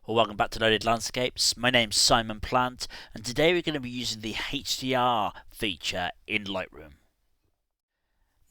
Well, welcome back to Loaded Landscapes. My name's Simon Plant, and today we're going to be using the HDR feature in Lightroom.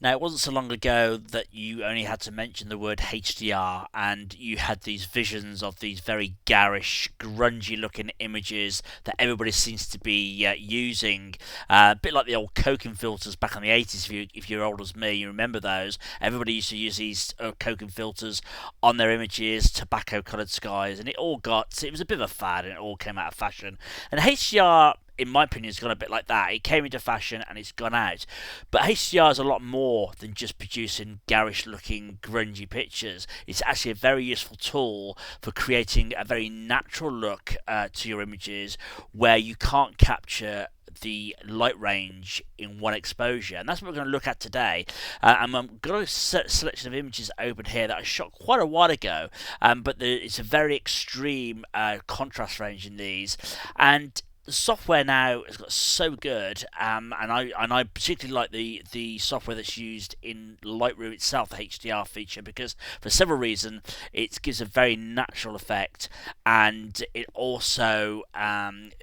Now, it wasn't so long ago that you only had to mention the word HDR and you had these visions of these very garish, grungy looking images that everybody seems to be using. A bit like the old Koken filters back in the 80s, if you're old as me, you remember those. Everybody used to use these Koken filters on their images, tobacco coloured skies, and it was a bit of a fad and it all came out of fashion. And HDR, in my opinion, has gone a bit like that. It came into fashion and it's gone out. But HDR is a lot more than just producing garish looking grungy pictures. It's actually a very useful tool for creating a very natural look to your images where you can't capture the light range in one exposure, and that's what we're going to look at today. And I've got a selection of images open here that I shot quite a while ago, but it's a very extreme contrast range in these, and the software now has got so good, and I particularly like the software that's used in Lightroom itself, the HDR feature, because for several reasons it gives a very natural effect, and it also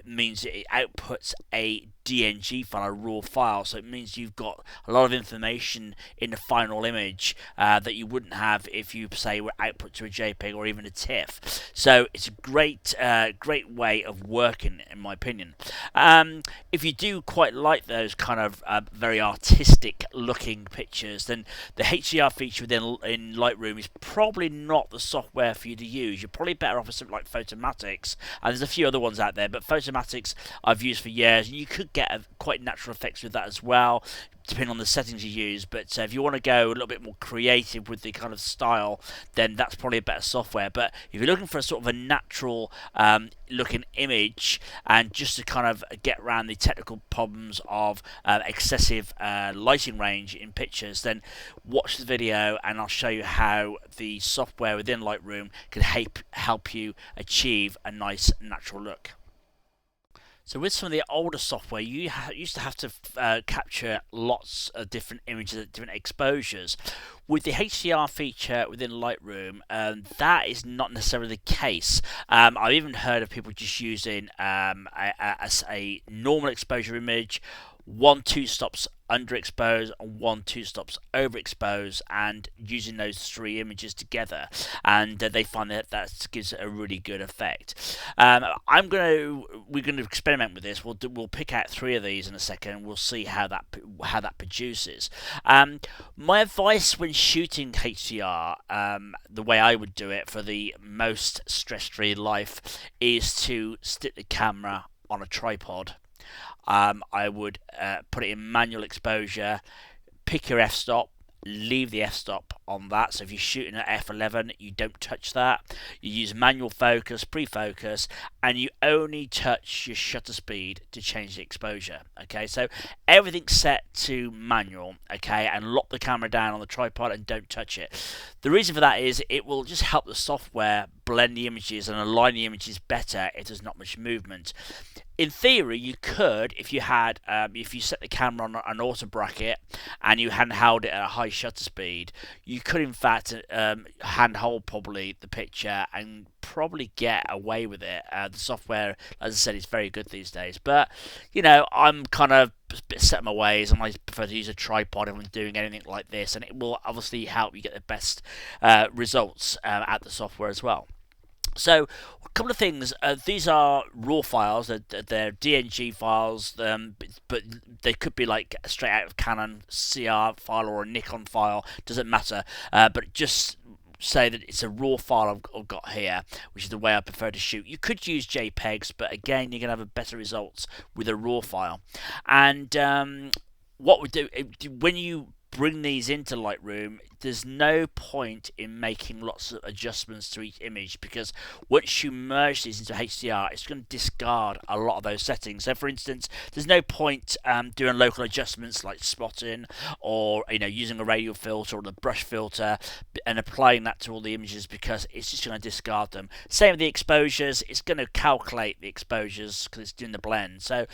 means it outputs a DNG file, a raw file, so it means you've got a lot of information in the final image that you wouldn't have if you, say, were output to a JPEG or even a TIFF. So it's a great way of working, in my opinion. If you do quite like those kind of very artistic looking pictures, then the HDR feature in Lightroom is probably not the software for you to use. You're probably better off with something like Photomatix, and there's a few other ones out there, but Photomatix I've used for years, and you could get quite natural effects with that as well, depending on the settings you use. But if you want to go a little bit more creative with the kind of style, then that's probably a better software. But if you're looking for a sort of a natural looking image and just to kind of get around the technical problems of excessive lighting range in pictures, then watch the video and I'll show you how the software within Lightroom can help you achieve a nice natural look. So with some of the older software, you used to have to capture lots of different images at different exposures. With the HDR feature within Lightroom, that is not necessarily the case. I've even heard of people just using a normal exposure image, 1-2 stops underexposed and 1-2 stops overexposed, and using those three images together, and they find that gives a really good effect. We're going to experiment with this. We'll pick out three of these in a second, and we'll see how that produces. My advice when shooting HDR, the way I would do it for the most stress-free life, is to stick the camera on a tripod. I would put it in manual exposure, pick your f-stop, leave the f-stop on that. So if you're shooting at f11, you don't touch that. You use manual focus, pre-focus, and you only touch your shutter speed to change the exposure. Okay, so everything's set to manual. Okay, and lock the camera down on the tripod and don't touch it. The reason for that is it will just help the software blend the images and align the images better if there's not much movement. In theory, you could, if you set the camera on an auto bracket and you handheld it at a high shutter speed, you could in fact handhold probably the picture and probably get away with it. The software, as I said, is very good these days. But I'm kind of a bit set in my ways, and I prefer to use a tripod when doing anything like this, and it will obviously help you get the best results at the software as well. So, a couple of things. These are raw files. They're DNG files, but they could be like straight out of Canon CR file or a Nikon file. Doesn't matter. But just say that it's a raw file I've got here, which is the way I prefer to shoot. You could use JPEGs, but again, you're going to have better results with a raw file. And what we do when you bring these into Lightroom, there's no point in making lots of adjustments to each image, because once you merge these into HDR, it's going to discard a lot of those settings. So for instance, there's no point doing local adjustments like spotting, or using a radial filter or the brush filter and applying that to all the images, because it's just going to discard them. Same with the exposures, it's going to calculate the exposures because it's doing the blend. So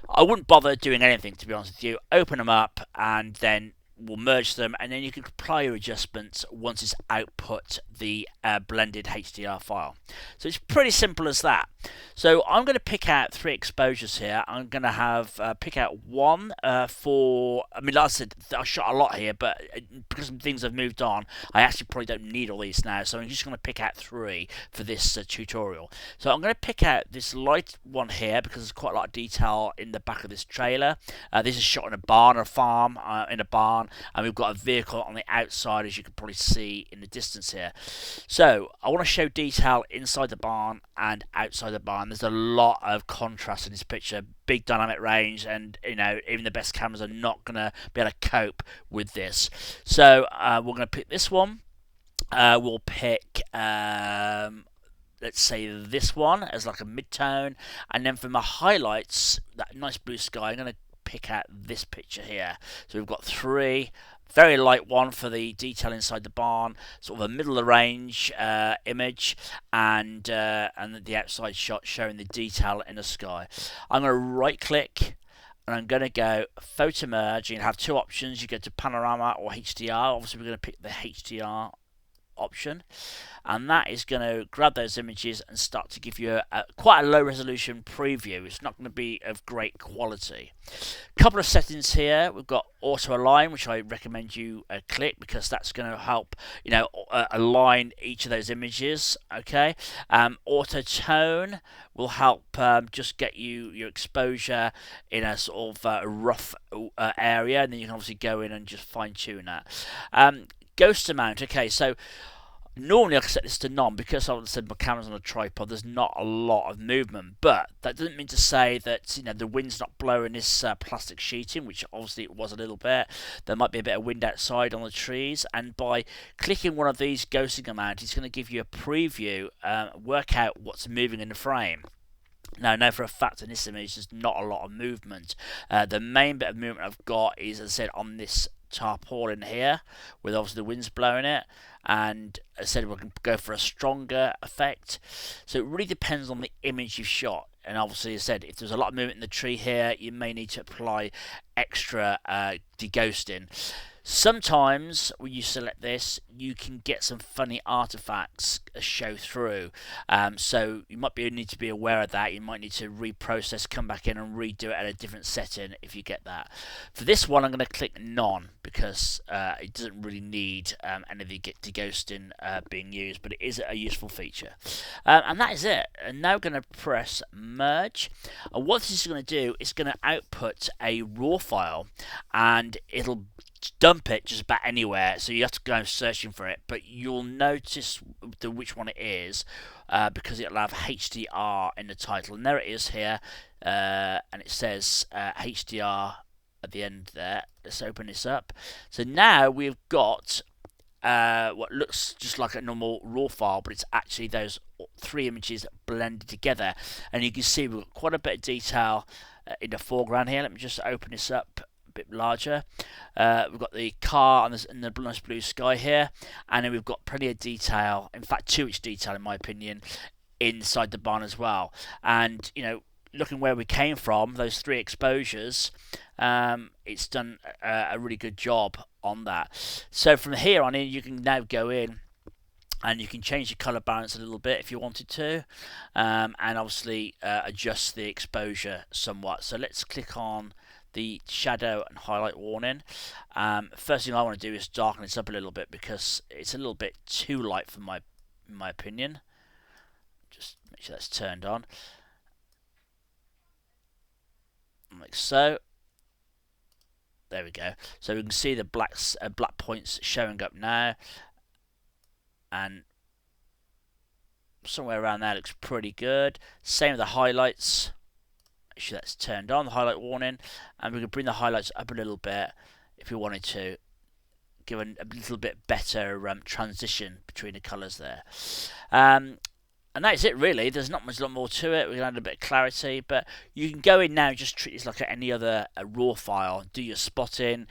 I wouldn't bother doing anything, to be honest with you. Open them up and then will merge them, and then you can apply your adjustments once it's output the blended HDR file. So it's pretty simple as that. So I'm going to pick out 3 exposures here. I'm going to have pick out one for, I mean, like I said, I shot a lot here, but because things have moved on, I actually probably don't need all these now, so I'm just going to pick out 3 for this tutorial. So I'm going to pick out this light one here because there's quite a lot of detail in the back of this trailer. This is shot in a barn, a farm, in a barn, and we've got a vehicle on the outside, as you can probably see in the distance here. So I want to show detail inside the barn and outside the barn. There's a lot of contrast in this picture, big dynamic range, and you know, even the best cameras are not going to be able to cope with this. So we're going to pick this one. We'll pick let's say this one as like a mid-tone, and then for my highlights, that nice blue sky, I'm going to pick out this picture here. So we've got 3, very light one for the detail inside the barn, sort of a middle of the range image, and the outside shot showing the detail in the sky. I'm going to right click and I'm going to go photo merge. You have 2 options. You go to panorama or HDR. Obviously we're going to pick the HDR option, and that is going to grab those images and start to give you quite a low resolution preview. It's not going to be of great quality. Couple of settings here. We've got auto align, which I recommend you click because that's going to help, you know, align each of those images. Okay. Auto tone will help just get you your exposure in a sort of rough area, and then you can obviously go in and just fine tune that. Ghost amount. Okay, so normally I can set this to none because I said my camera's on a tripod. There's not a lot of movement, but that doesn't mean to say that, you know, the wind's not blowing this plastic sheeting, which obviously it was a little bit. There might be a bit of wind outside on the trees, and by clicking one of these ghosting amount, it's going to give you a preview, work out what's moving in the frame. Now, I know for a fact in this image there's not a lot of movement. The main bit of movement I've got is, as I said, on this tarpaulin here, with obviously the wind's blowing it, and as I said, we can go for a stronger effect. So it really depends on the image you've shot, and obviously, as I said, if there's a lot of movement in the tree here, you may need to apply extra deghosting. Sometimes when you select this, you can get some funny artifacts show through, so you might need to be aware of that. You might need to reprocess, come back in and redo it at a different setting if you get that. For this one, I'm going to click none because it doesn't really need any of the deghosting being used, but it is a useful feature. And that is it. And now we're going to press merge, and what this is going to do is going to output a raw file, and it'll dump it just about anywhere, so you have to go searching for it, but you'll notice which one it is because it'll have HDR in the title, and there it is here, and it says HDR at the end there. Let's open this up. So now we've got what looks just like a normal raw file, but it's actually those 3 images blended together, and you can see we've got quite a bit of detail in the foreground here. Let me just open this up bit larger. We've got the car and the nice blue sky here, and then we've got plenty of detail, in fact too much detail in my opinion, inside the barn as well. And you know, looking where we came from, those 3 exposures, it's done a really good job on that. So from here on in, you can now go in and you can change the color balance a little bit if you wanted to, and obviously adjust the exposure somewhat. So let's click on the shadow and highlight warning. First thing I want to do is darken this up a little bit because it's a little bit too light for my opinion. Just make sure that's turned on, like so. There we go. So we can see the black points showing up now, and somewhere around there looks pretty good. Same with the highlights. Make sure that's turned on, the highlight warning, and we can bring the highlights up a little bit if we wanted to, give a little bit better transition between the colours there. And that's it really. There's not much more to it. We can add a bit of clarity, but you can go in now and just treat this like any other raw file, do your spotting,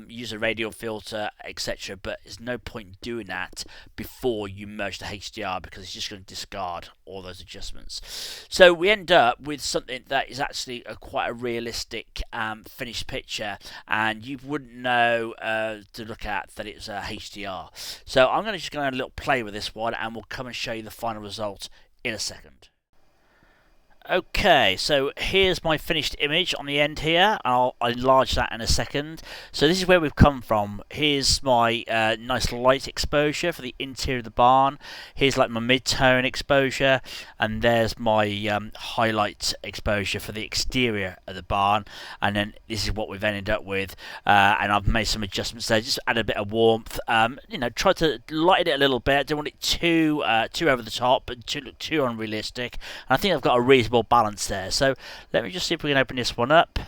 use a radial filter, etc. But there's no point doing that before you merge the HDR because it's just going to discard all those adjustments. So we end up with something that is actually quite a realistic finished picture, and you wouldn't know to look at that it's a HDR. So I'm just going to have a little play with this one, and we'll come and show you the final result in a second. Okay, so here's my finished image on the end here. I'll enlarge that in a second. So this is where we've come from. Here's my nice light exposure for the interior of the barn. Here's like my mid-tone exposure, and there's my highlight exposure for the exterior of the barn. And then this is what we've ended up with. And I've made some adjustments there, just add a bit of warmth. Try to lighten it a little bit. I don't want it too over the top, but too unrealistic. And I think I've got a reasonable balance there. So let me just see if we can open this one up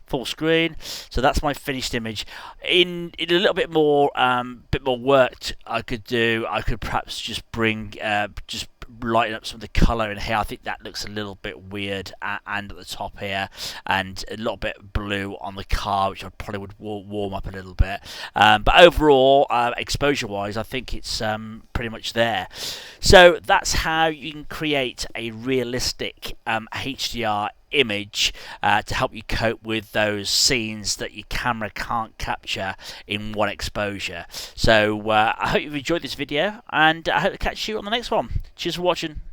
full screen. So that's my finished image. In a little bit more work I could do. I could perhaps just bring just lighten up some of the colour in here. I think that looks a little bit weird, and at the top here, and a little bit blue on the car, which I probably would warm up a little bit. But overall, exposure wise, I think it's pretty much there. So that's how you can create a realistic HDR image to help you cope with those scenes that your camera can't capture in one exposure. So I hope you've enjoyed this video, and I hope to catch you on the next one. Cheers for watching.